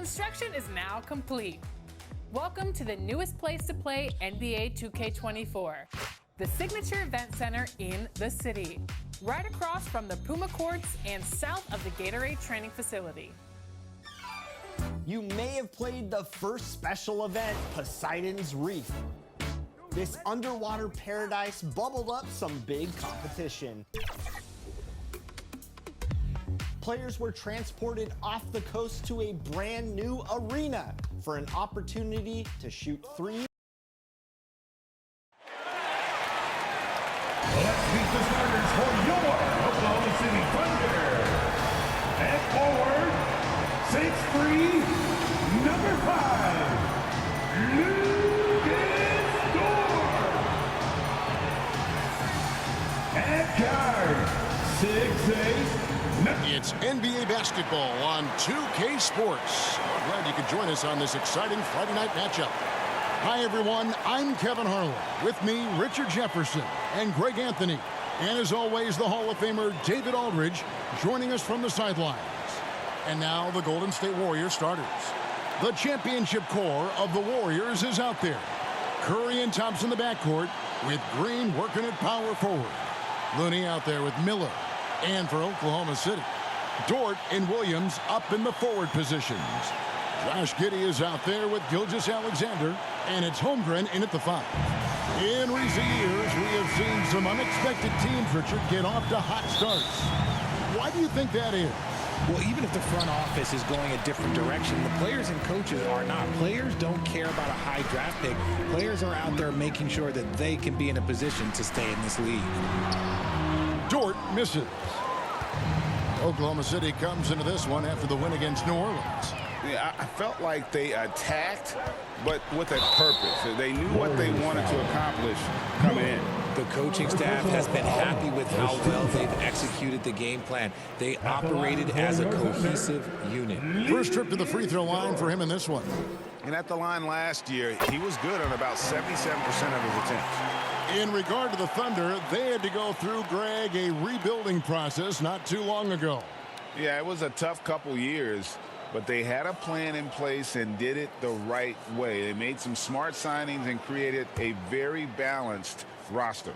Construction is now complete. Welcome to the newest place to play NBA 2K24, the signature event center in the city, right across from the Puma courts and south of the Gatorade training facility. You may have played the first special event, Poseidon's Reef. This underwater paradise bubbled up some big competition. Players were transported off the coast to a brand new arena for an opportunity to shoot three. Let's meet the starters for your Oklahoma City Thunder. At forward, 6'3", number 5, Lucas Dorr. At guard, 6'8". It's NBA basketball on 2K Sports. We're glad you could join us on this exciting Friday night matchup. Hi, everyone. I'm Kevin Harlan. With me, Richard Jefferson and Greg Anthony. And as always, the Hall of Famer David Aldridge joining us from the sidelines. And now the Golden State Warriors starters. The championship core of the Warriors is out there. Curry and Thompson in the backcourt with Green working at power forward. Looney out there with Miller. And for Oklahoma City, Dort and Williams up in the forward positions. Josh Giddey is out there with Gilgeous-Alexander, and it's Holmgren in at the 5. In recent years, we have seen some unexpected teams, Richard, get off to hot starts. Why do you think that is? Well, even if the front office is going a different direction, the players and coaches are not. Players don't care about a high draft pick. Players are out there making sure that they can be in a position to stay in this league. Dort misses. Oklahoma City comes into this one after the win against New Orleans. Yeah, I felt like they attacked, but with a purpose. They knew what they wanted to accomplish coming in. The coaching staff has been happy with how well they've executed the game plan. They operated as a cohesive unit. First trip to the free throw line for him in this one. And at the line last year, he was good on about 77% of his attempts. In regard to the Thunder, they had to go through, Greg, a rebuilding process not too long ago. Yeah, it was a tough couple years, but they had a plan in place and did it the right way. They made some smart signings and created a very balanced roster.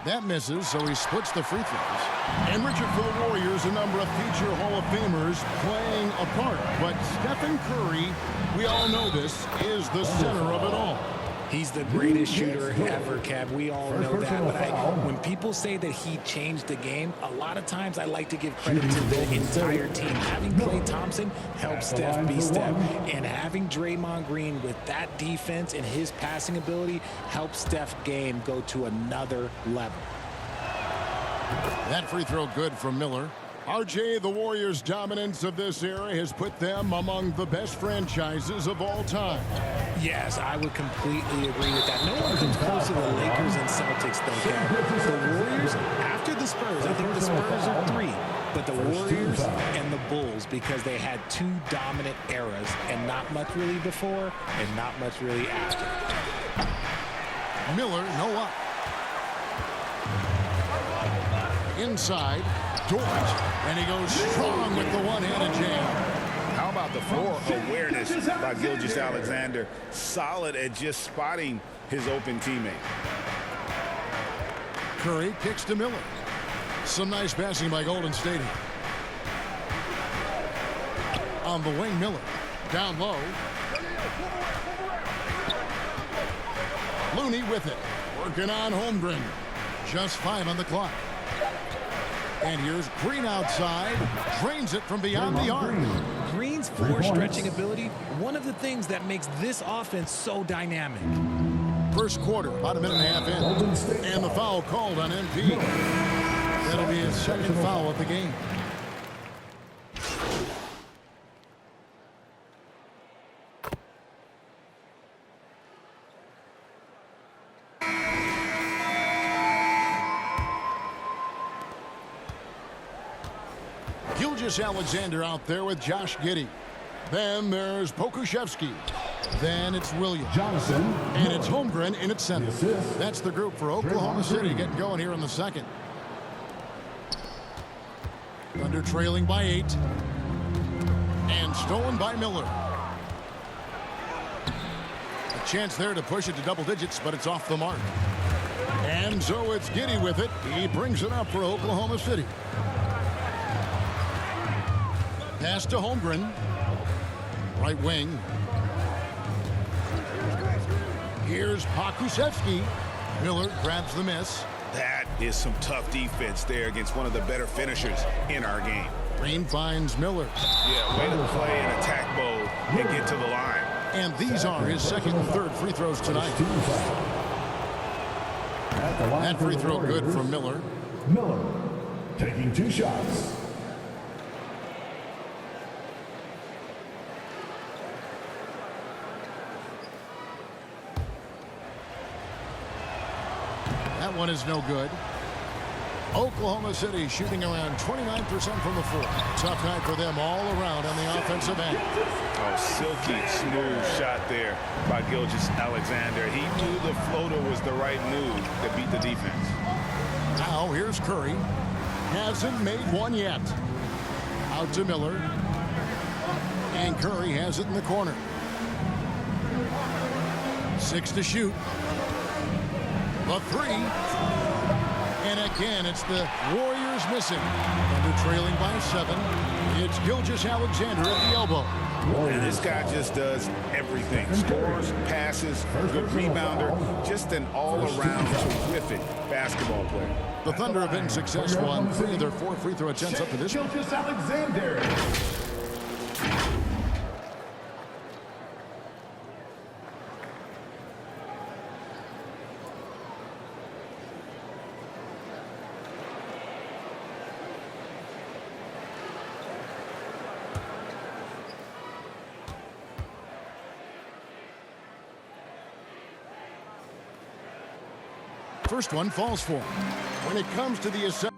That misses, so he splits the free throws. And Richard, for the Warriors, a number of future Hall of Famers playing a part. But Stephen Curry, we all know this, is the center of it all. He's the greatest shooter ever, Kev. We all know that. But when people say that he changed the game, a lot of times I like to give credit to the entire team. Having Klay Thompson helps Steph be Steph. And having Draymond Green with that defense and his passing ability helps Steph's game go to another level. That free throw good from Miller. RJ, the Warriors' dominance of this era has put them among the best franchises of all time. Yes, I would completely agree with that. No one comes close to the Lakers and Celtics, though, Kev. The Warriors, after the Spurs, I think the Spurs are 3, but the Warriors and the Bulls, because they had 2 dominant eras, and not much really before and not much really after. Miller, no up. Inside, Dort, and he goes strong with the one-handed jam. How about the floor awareness by Gilgeous-Alexander? Solid at just spotting his open teammate. Curry kicks to Miller. Some nice passing by Golden State. On the wing, Miller. Down low. Looney with it. Working on Holmgren. Just 5 on the clock. And here's Green outside. Drains it from beyond the arc. Green's floor stretching ability, one of the things that makes this offense so dynamic. First quarter, about a minute and a half in. And the foul called on MP. That'll be his second foul of the game. Gilgeous-Alexander out there with Josh Giddey. Then there's Pokuševski. Then it's Williams. Johnson. And it's Holmgren in at center. That's the group for Oklahoma City getting going here in the second. Thunder trailing by 8. And stolen by Miller. A chance there to push it to double digits, but it's off the mark. And so it's Giddey with it. He brings it up for Oklahoma City. Pass to Holmgren. Right wing. Here's Pokusevski. Miller grabs the miss. That is some tough defense there against one of the better finishers in our game. Green finds Miller. Yeah, way to play in attack mode and get to the line. And these are his second and third free throws tonight. That free throw good from Miller. Miller taking 2 shots. That one is no good. Oklahoma City shooting around 29% from the floor. Tough night for them all around on the offensive end. Oh, silky smooth shot there by Gilgeous-Alexander. He knew the floater was the right move to beat the defense. Now here's Curry. Hasn't made one yet. Out to Miller. And Curry has it in the corner. 6 to shoot. The 3. And again, it's the Warriors missing. Under trailing by 7. It's Gilgeous-Alexander at the elbow. And this guy just does everything. Scores, passes, good rebounder. Just an all-around terrific basketball player. The Thunder have been successful on 3 of their 4 free throw attempts up to this point. Gilgeous-Alexander. First one falls for him. When it comes to the assessment.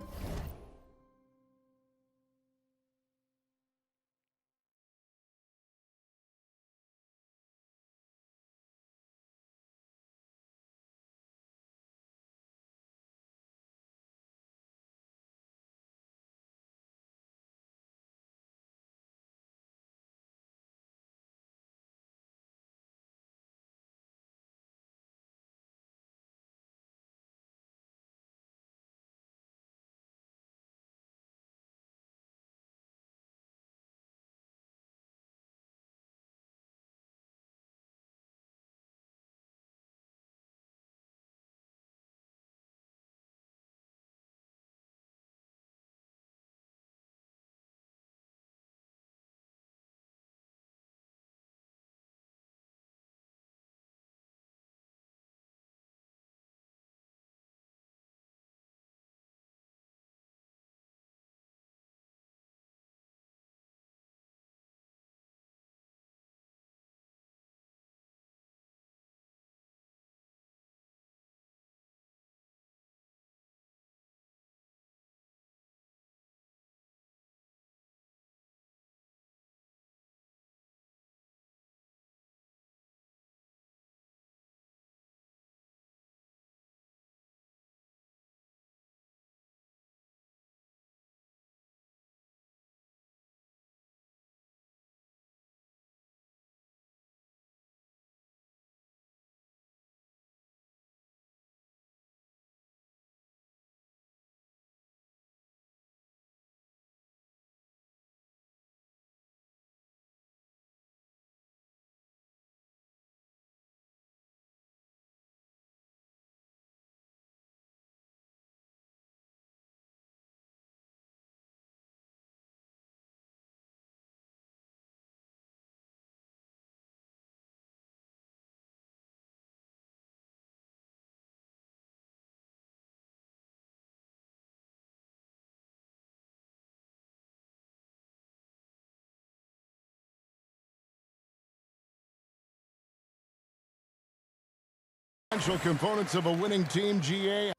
Essential components of a winning team, GA.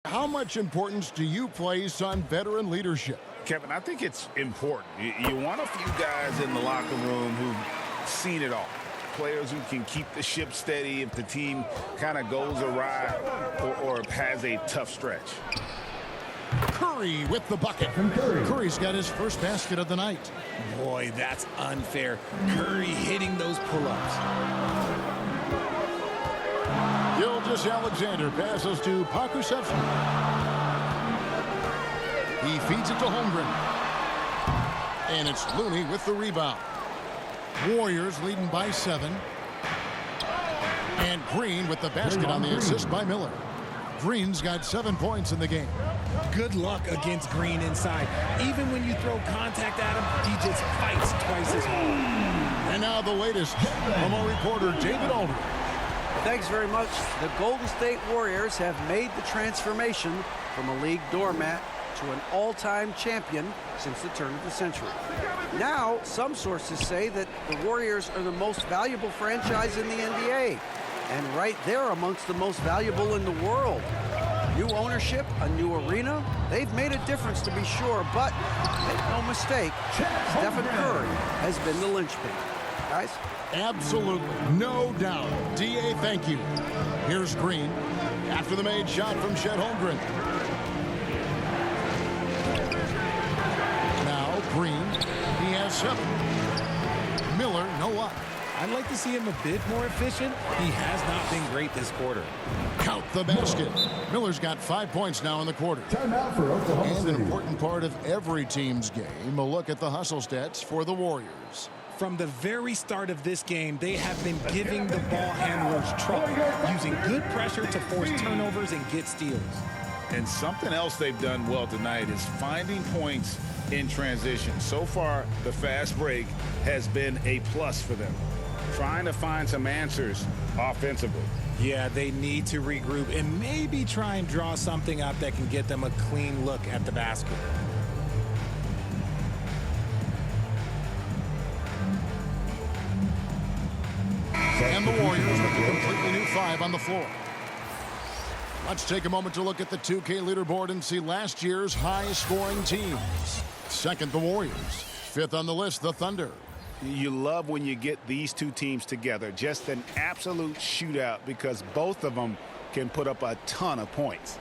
How much importance do you place on veteran leadership? Kevin, I think it's important. You want a few guys in the locker room who've seen it all. Players who can keep the ship steady if the team kind of goes awry or has a tough stretch. Curry with the bucket. Curry's got his first basket of the night. Boy, that's unfair. Curry hitting those pull-ups. Gilgeous-Alexander passes to Pakusevski. He feeds it to Holmgren. And it's Looney with the rebound. Warriors leading by 7. And Green with the basket on the assist by Miller. Green's got 7 points in the game. Good luck against Green inside. Even when you throw contact at him, he just fights twice as hard. And now the latest from our reporter, David Aldridge. Thanks very much. The Golden State Warriors have made the transformation from a league doormat to an all-time champion since the turn of the century. Now, some sources say that the Warriors are the most valuable franchise in the NBA, and right there amongst the most valuable in the world. New ownership, a new arena, they've made a difference to be sure, but make no mistake, Stephen Curry has been the linchpin. Guys? Absolutely, no doubt. D.A., thank you. Here's Green after the made shot from Chet Holmgren. Now Green, he has 7. Miller, no luck. I'd like to see him a bit more efficient. He has not been great this quarter. Count the basket. Miller's got 5 points now in the quarter. Timeout for Oklahoma And City. an important part of every team's game, a look at the hustle stats for the Warriors. From the very start of this game, they have been giving the ball handlers trouble, using good pressure to force turnovers and get steals. And something else they've done well tonight is finding points in transition. So far, the fast break has been a plus for them. Trying to find some answers offensively. Yeah, they need to regroup and maybe try and draw something up that can get them a clean look at the basket. And the Warriors with a completely new 5 on the floor. Let's take a moment to look at the 2K leaderboard and see last year's high-scoring teams. Second, the Warriors. 5th on the list, the Thunder. You love when you get these two teams together. Just an absolute shootout because both of them can put up a ton of points.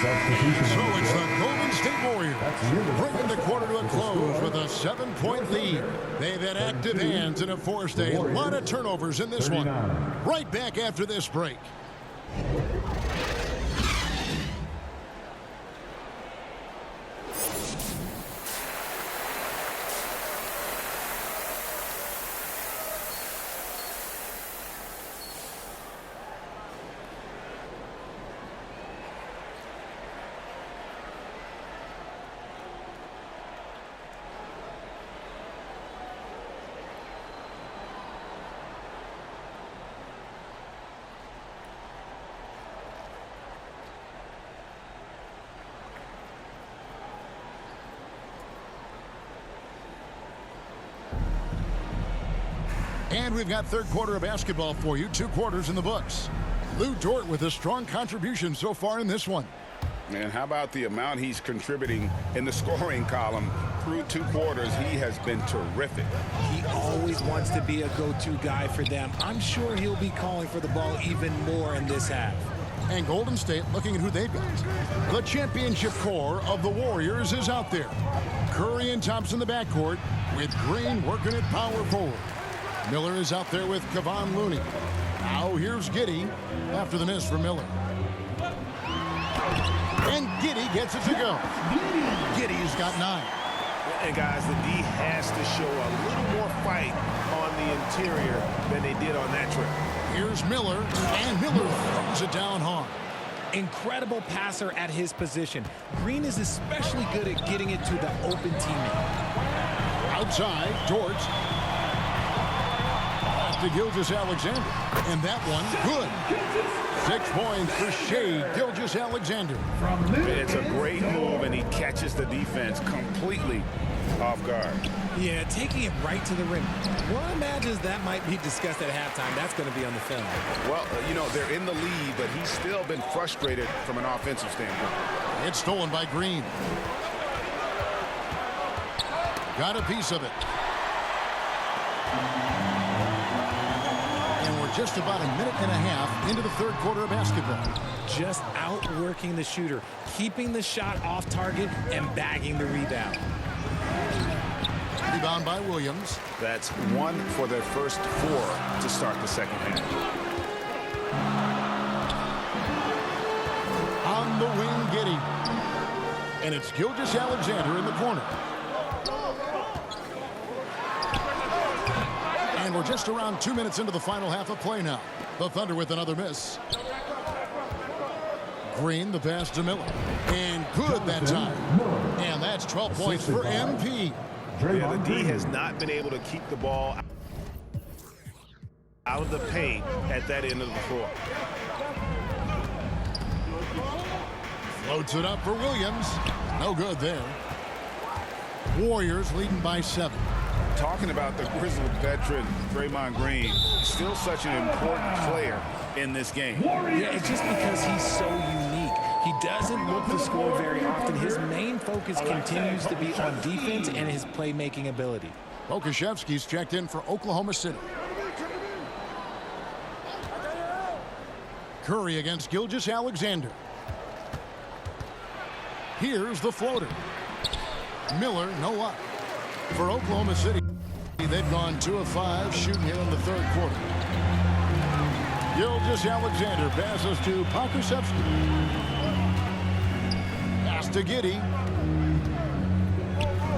So it's the Golden State Warriors bringing the quarter to a close with a 7-point lead. They've had active hands and have forced a lot of turnovers in this one. Right back after this break. And we've got third quarter of basketball for you. 2 quarters in the books. Lou Dort with a strong contribution so far in this one. And how about the amount he's contributing in the scoring column through 2 quarters? He has been terrific. He always wants to be a go-to guy for them. I'm sure he'll be calling for the ball even more in this half. And Golden State looking at who they've got. The championship core of the Warriors is out there. Curry and Thompson in the backcourt with Green working at power forward. Miller is out there with Kevon Looney. Now here's Giddey after the miss from Miller. And Giddey gets it to go. Giddey's got 9. And guys, the D has to show a little more fight on the interior than they did on that trip. Here's Miller, and Miller throws it down hard. Incredible passer at his position. Green is especially good at getting it to the open teammate. Outside, Dort. To Gilgeous-Alexander. And that one, good. 6 points for Shai Gilgeous-Alexander. It's a great move, and he catches the defense completely off guard. Yeah, taking it right to the rim. One imagines that might be discussed at halftime. That's going to be on the film. Well, you know, they're in the lead, but he's still been frustrated from an offensive standpoint. It's stolen by Green. Got a piece of it. And we're just about a minute and a half into the 3rd quarter of basketball. Just outworking the shooter, keeping the shot off target and bagging the rebound. Rebound by Williams. That's 1 for their first 4 to start the second half. On the wing, Giddey. And it's Gilgeous-Alexander in the corner. And we're just around 2 minutes into the final half of play now. The Thunder with another miss. Green, the pass to Miller. And good that time. And that's 12 points for MP. Yeah, the D has not been able to keep the ball out of the paint at that end of the floor. Floats it up for Williams. No good there. Warriors leading by 7. Talking about the Grizzlies veteran, Draymond Green, still such an important player in this game. Yeah, it's just because he's so unique. He doesn't look to score very often. His main focus continues to be on defense and his playmaking ability. Okashevsky's checked in for Oklahoma City. Curry against Gilgeous-Alexander. Here's the floater. Miller, no luck. For Oklahoma City, they've gone 2 of 5 shooting here in the 3rd quarter. Gilgeous-Alexander passes to Okashevsky. Pass to Giddey.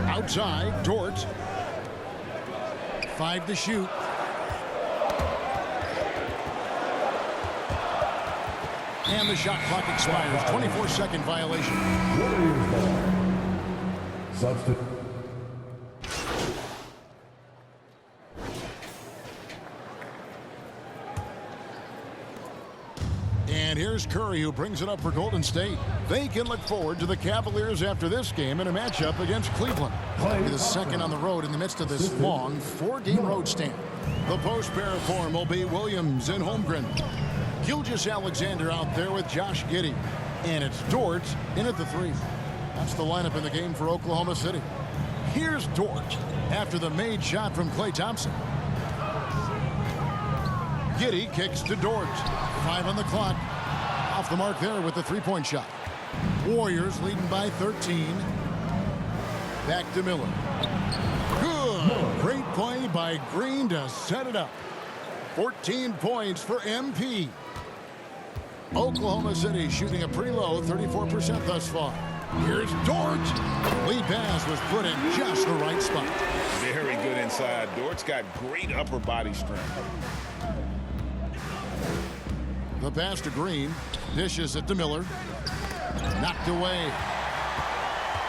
Outside, Dort. 5 to shoot. And the shot clock expires. 24-second violation. Substitute. And here's Curry, who brings it up for Golden State. They can look forward to the Cavaliers after this game in a matchup against Cleveland. That'll be the second on the road in the midst of this long 4-game road stand. The post pair of form will be Williams and Holmgren. Gilgeous-Alexander out there with Josh Giddey. And it's Dort in at the 3. That's the lineup in the game for Oklahoma City. Here's Dort after the made shot from Klay Thompson. Giddey kicks to Dort. 5 on the clock. Off the mark there with the 3-point shot. Warriors leading by 13. Back to Miller. Good. Great play by Green to set it up. 14 points for MP. Oklahoma City shooting a pretty low 34% thus far. Here's Dort. Lead pass was put in just the right spot. Very good inside. Dort's got great upper body strength. The pass to Green. Dishes it to Miller. Knocked away.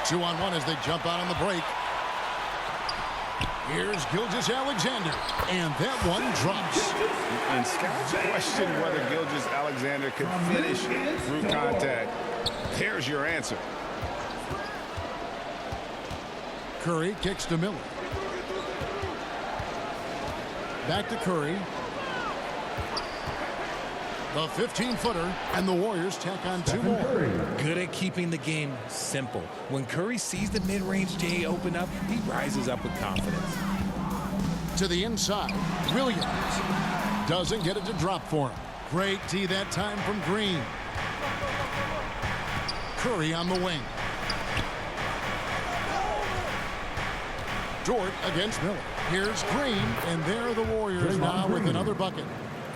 2-on-1 as they jump out on the break. Here's Gilgeous-Alexander. And that one drops. And scouts question whether Gilgeous-Alexander could finish through contact. Here's your answer. Curry kicks to Miller. Back to Curry. The 15-footer, and the Warriors tack on 2 more. Good at keeping the game simple. When Curry sees the mid-range J open up, he rises up with confidence. To the inside, Williams doesn't get it to drop for him. Great D that time from Green. Curry on the wing. Dort against Miller. Here's Green, and there are the Warriors now with another bucket.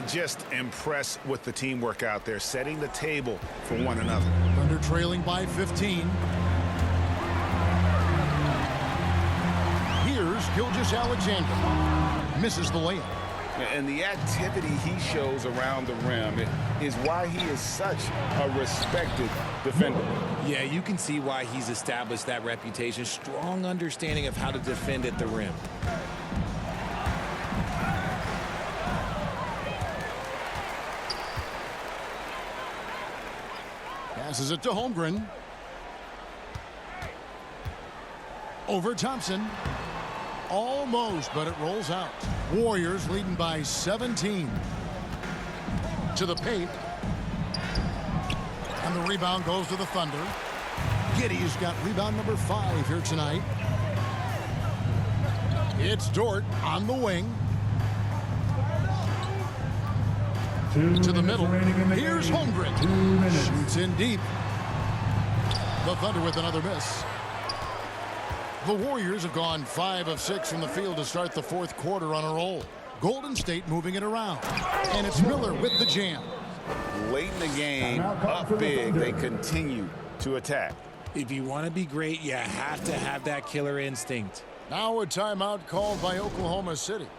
Just impressed with the teamwork out there, setting the table for one another. Thunder trailing by 15. Here's Gilgeous-Alexander. Misses the layup. And the activity he shows around the rim is why he is such a respected defender. Yeah, you can see why he's established that reputation. Strong understanding of how to defend at the rim. Passes it to Holmgren. Over Thompson. Almost, but it rolls out. Warriors leading by 17. To the paint. And the rebound goes to the Thunder. Giddey's got rebound number 5 here tonight. It's Dort on the wing. To the middle. Here's Holmgren. Shoots in deep. The Thunder with another miss. The Warriors have gone 5 of 6 from the field to start the 4th quarter on a roll. Golden State moving it around. And it's Miller with the jam. Late in the game, up big, they continue to attack. If you want to be great, you have to have that killer instinct. Now a timeout called by Oklahoma City.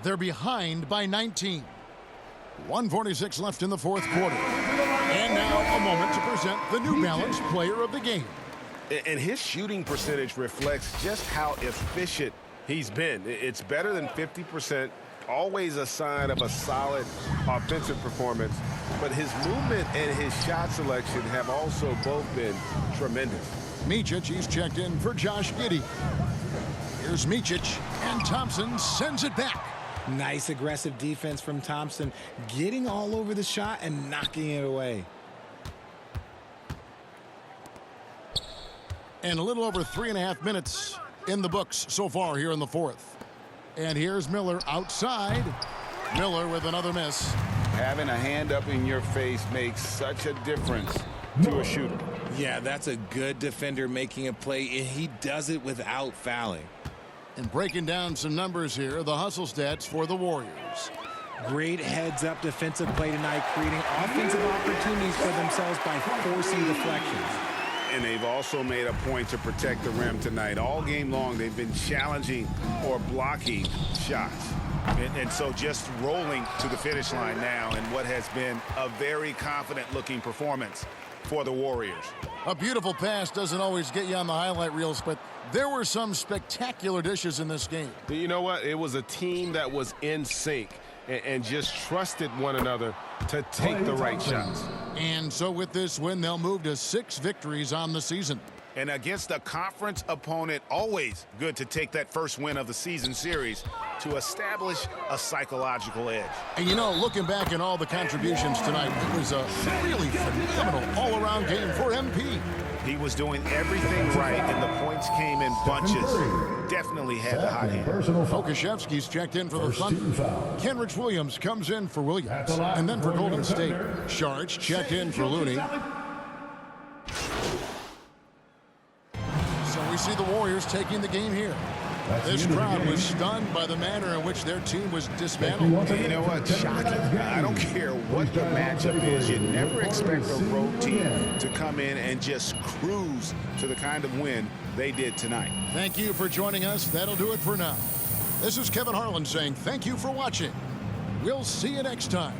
They're behind by 19. 1:46 left in the 4th quarter. And now a moment to present the New Balance Player of the Game. And his shooting percentage reflects just how efficient he's been. It's better than 50%, always a sign of a solid offensive performance. But his movement and his shot selection have also both been tremendous. Mycic, he's checked in for Josh Giddey. Here's Mycic, and Thompson sends it back. Nice aggressive defense from Thompson, getting all over the shot and knocking it away. And a little over 3.5 minutes in the books so far here in the 4th. And here's Miller outside. Miller with another miss. Having a hand up in your face makes such a difference to a shooter. Yeah, that's a good defender making a play, and he does it without fouling. And breaking down some numbers here, the hustle stats for the Warriors. Great heads-up defensive play tonight, creating offensive opportunities for themselves by forcing deflections. And they've also made a point to protect the rim tonight. All game long, they've been challenging or blocking shots. And so just rolling to the finish line now in what has been a very confident-looking performance for the Warriors. A beautiful pass doesn't always get you on the highlight reels, but there were some spectacular dishes in this game. You know what? It was a team that was in sync and just trusted one another to take the right shots. And so with this win, they'll move to 6 victories on the season. And against a conference opponent, always good to take that first win of the season series to establish a psychological edge. And you know, looking back at all the contributions tonight, it was a really phenomenal all-around game for MP. He was doing everything right, and the points came in bunches. Definitely had the high hand. Okashevsky's checked in for the Thunder. Kenrich Williams comes in for Williams. And then for Golden State, Sharch checked in for Looney. So we see the Warriors taking the game here. This crowd was stunned by the manner in which their team was dismantled. You know what? Shocking. I don't care what the matchup is. You never expect a road team to come in and just cruise to the kind of win they did tonight. Thank you for joining us. That'll do it for now. This is Kevin Harlan saying thank you for watching. We'll see you next time.